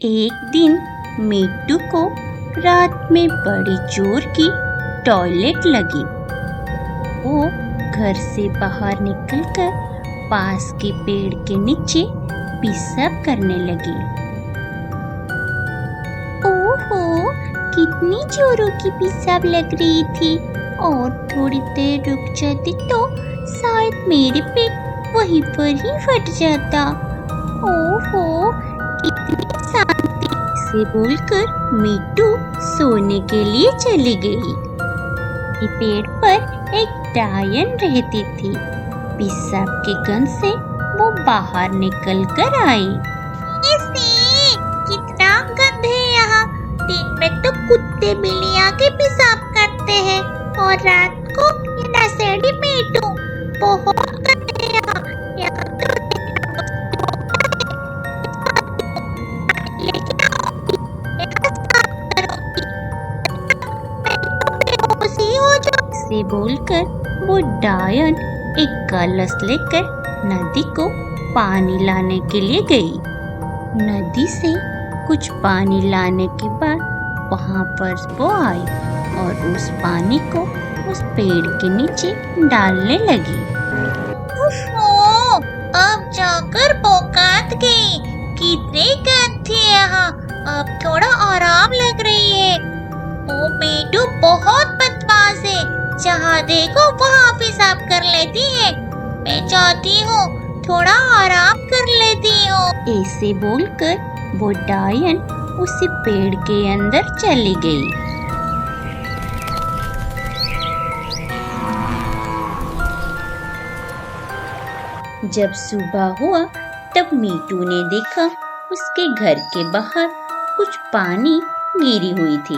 एक दिन मिट्टू को रात में बड़ी जोर की टॉयलेट लगी। वो घर से बाहर निकलकर पास के पेड़ के नीचे पेशाब करने लगी। ओहो, कितनी जोरों की पेशाब लग रही थी, और थोड़ी देर रुक जाती तो शायद मेरे पेट वहीं पर ही फट जाता। ओहो, इतनी शांति से बोलकर मिट्टू सोने के लिए चली गई। पेड़ पर एक डायन रहती थी। पेशाब के गंध से वो बाहर निकल कर आई। कितना गंद है यहाँ। दिन में तो कुत्ते बिल्ली आके पेशाब करते हैं, और रात को ये नशेड़ी मिट्टू। बहुत गंद है यहाँ। से बोलकर वो डायन एक कलश लेकर नदी को पानी लाने के लिए गई। नदी से कुछ पानी लाने के बाद वहाँ पर वो आई और उस पानी को उस पेड़ के नीचे डालने लगी। अब जाकर औकात गई। कितनी गंद थी यहाँ। अब थोड़ा आराम लग रही है। वो मिट्टू बहुत बदमाश है, जहाँ देखो वहाँ पेशाब कर लेती है। मैं चाहती हूँ थोड़ा आराम कर लेती हूँ। ऐसे बोलकर वो डायन उसी पेड़ के अंदर चली गई। जब सुबह हुआ तब मिट्टू ने देखा उसके घर के बाहर कुछ पानी गिरी हुई थी।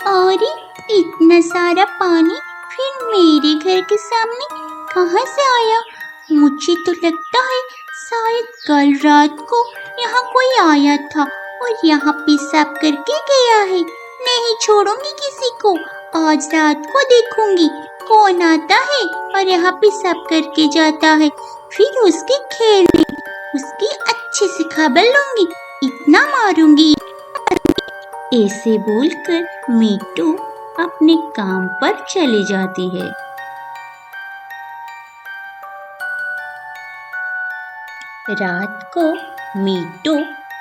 अरे, इतना सारा पानी फिर मेरे घर के सामने कहाँ से आया? मुझे तो लगता है शायद कल रात को यहाँ कोई आया था और यहाँ पेशाब करके गया है। नहीं छोड़ूंगी किसी को। आज रात को देखूंगी कौन आता है और यहाँ पेशाब करके जाता है। फिर उसके खेल में उसकी अच्छे से खबर लूंगी, इतना मारूंगी। ऐसे बोलकर मिट्टू अपने काम पर चली जाती है। रात को मिट्टू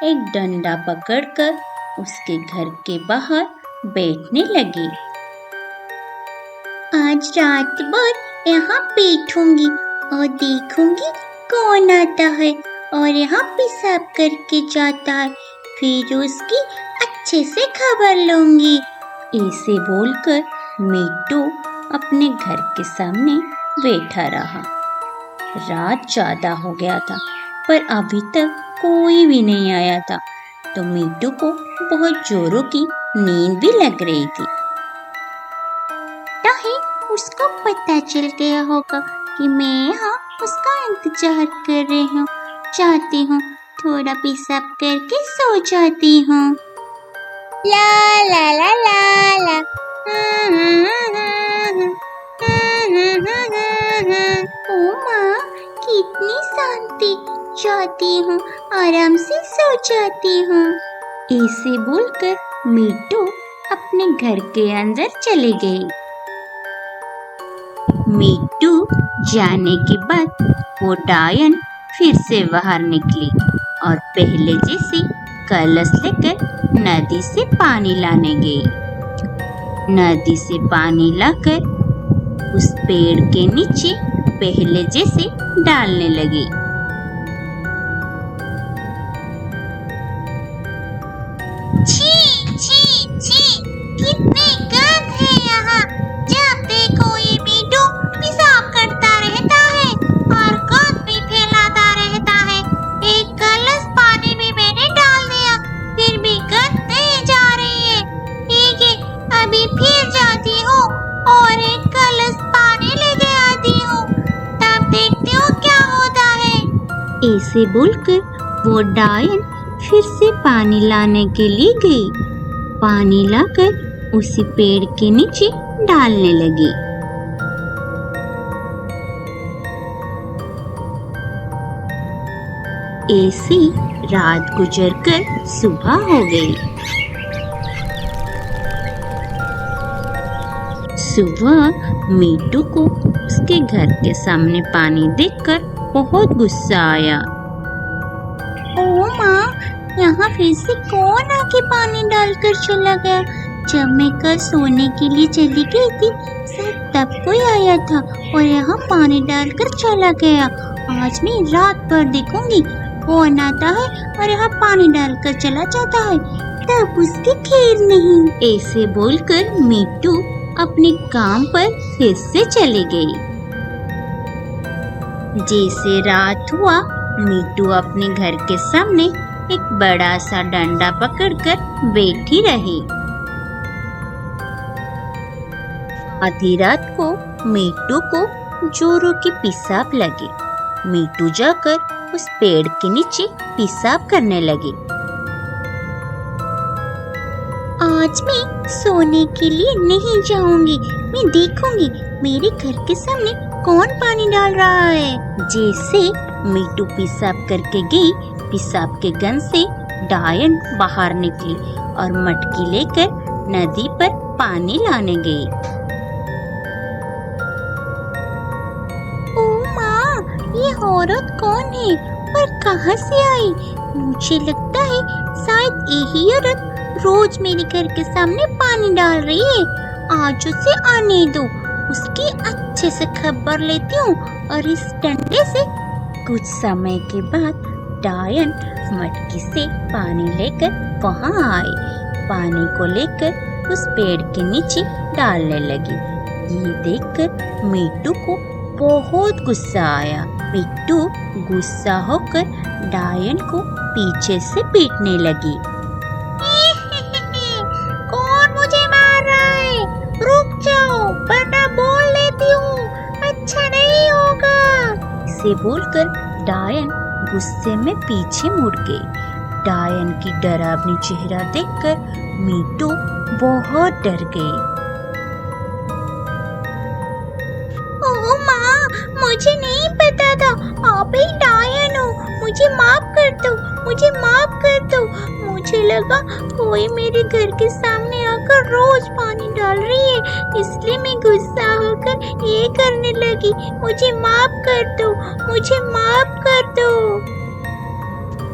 एक डंडा पकड़कर उसके घर के बाहर बैठने लगी। आज रात भर यहाँ बैठूंगी और देखूंगी कौन आता है और यहाँ पेशाब करके जाता है। फिर उसकी अच्छे से खबर लूंगी। ऐसे बोलकर मिट्टू अपने घर के सामने बैठा रहा। रात ज्यादा हो गया था, पर अभी तक कोई भी नहीं आया था, तो मिट्टू को बहुत जोरों की नींद भी लग रही थी। ताकि उसको पता चल गया होगा कि मैं यहाँ उसका इंतजार कर रही हूँ। चाहती हूँ थोड़ा पेशाब करके सो जाती हूँ। ला ला ला ला ला। ओ माँ, कितनी शांति। जाती हूँ, आराम से सो जाती हूँ। ऐसे बोलकर मिट्टू अपने घर के अंदर चली गई। मिट्टू जाने के बाद वो डायन फिर से बाहर निकली और पहले जैसे कलश लेकर नदी से पानी लाने गई। नदी से पानी लाकर उस पेड़ के नीचे पहले जैसे डालने लगी। छी छी छी, कितनी गंद है यहाँ। जब देखो ये मिट्टू पेशाब करता रहता है और गंद भी फैलाता रहता है। एक कलश पानी भी मैंने डाल दिया, फिर भी गंद नहीं जा रही है। ठीक है, अभी फिर जाती हूँ और एक कलश पानी लेके आती हूँ, तब देखती हूँ क्या होता है। ऐसे बोलकर वो डायन फिर से पानी लाने के लिए गई। पानी लाकर उसी पेड़ के नीचे डालने लगी। ऐसी रात गुजरकर सुबह हो गई। सुबह मीटू को उसके घर के सामने पानी देखकर बहुत गुस्सा आया। ओ माँ, यहाँ फिर से कौन आके पानी डालकर चला गया? जब मैं कल सोने के लिए चली गई थी शायद तब कोई आया था और यहाँ पानी डालकर चला गया। आज मैं रात भर देखूंगी कौन आता है और यहाँ पानी डालकर चला जाता है, तब उसकी खैर नहीं। ऐसे बोलकर मीटू अपने काम पर फिर से चली गई। जैसे रात हुआ, मीटू अपने घर के सामने एक बड़ा सा डंडा पकड़कर बैठी रही। आधी रात को मीटू को जोरों की पेशाब लगी। मीटू जाकर उस पेड़ के नीचे पेशाब करने लगी। आज मैं सोने के लिए नहीं जाऊंगी, मैं देखूंगी मेरे घर के सामने कौन पानी डाल रहा है। जैसे मीटू पेशाब करके गई, पेशाब के गंध से डायन बाहर निकली और मटकी लेकर नदी पर पानी लाने गई। ओ माँ, ये औरत कौन है और कहाँ से आई? मुझे लगता है शायद यही औरत रोज मेरे घर के सामने पानी डाल रही है। आज उसे आने दो, उसकी अच्छे से खबर लेती हूँ। और इस डंडे से कुछ समय के बाद डायन मटकी से पानी लेकर वहाँ आई। पानी को लेकर उस पेड़ के नीचे डालने लगी। ये देखकर मीटू को बहुत गुस्सा आया। मीटू गुस्सा होकर डायन को पीछे से पीटने लगी। कौन मुझे मार रहा है? रुक जाओ वरना बोल लेती हूँ, अच्छा नहीं होगा। इसे बोलकर डायन गुस्से में पीछे मुड़ गई। डायन की डरावनी चेहरा देखकर मीटू बहुत डर गई। ओह माँ, मुझे नहीं पता था आप ही डायन हो, मुझे माफ कर दो, मुझे माफ कर दो। मुझे लगा कोई मेरे घर के सामने आकर रोज पानी डाल रही है, इसलिए मैं गुस्सा होकर ये करने लगी। मुझे माफ कर दो, मुझे माफ कर दो।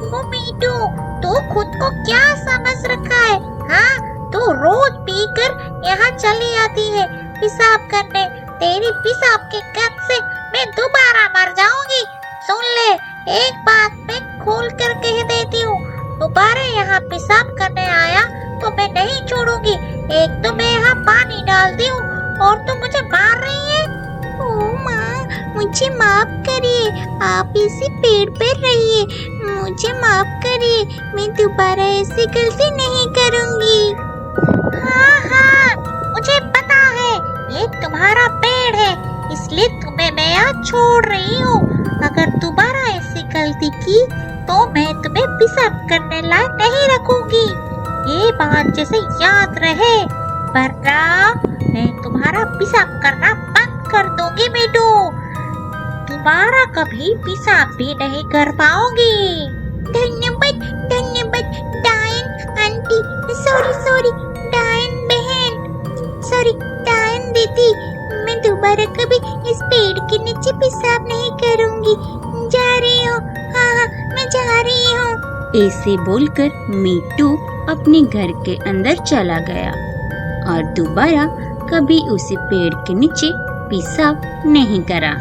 ओ मीटू, तू खुद को क्या समझ रखा है? हाँ, तू रोज पीकर यहाँ चली आती है पेशाब करने। तेरी पेशाब के गंध से मैं दोबारा मर जाऊंगी। सुन ले, एक बात मैं खोल कर कह देती हूँ, दोबारा यहाँ पेशाब करने आया तो मैं नहीं छोड़ूंगी। एक तो मैं यहाँ पानी डालती हूँ और तू मुझे मार रही है। ओह माँ, मुझे माफ करिए, आप इसी पेड़ पर रहिए, मुझे माफ करिए, मैं दोबारा ऐसी गलती नहीं करूँगी। हाँ हाँ, मुझे पता है ये तुम्हारा पेड़ है, इसलिए तुम्हें मैं यहाँ छोड़ रही हूँ। अगर दोबारा ऐसी गलती की तो मैं तुम्हें पेशाब करने लायक नहीं रखूंगी। ये बात जैसे याद रहे, वरना मैं तुम्हारा पेशाब करना बंद कर दूंगी मीटू। दोबारा कभी पेशाब भी नहीं कर पाओगी। धन्यवाद, धन्यवाद डायन आंटी, सॉरी डायन बहन, सॉरी डायन दीदी। मैं दोबारा कभी इस पेड़ के नीचे पेशाब नहीं करूंगी। जा रही हूँ, हाँ, मैं जा रही हूँ। ऐसे बोलकर मीटू अपने घर के अंदर चला गया और दोबारा कभी उसी पेड़ के नीचे पेशाब नहीं करा।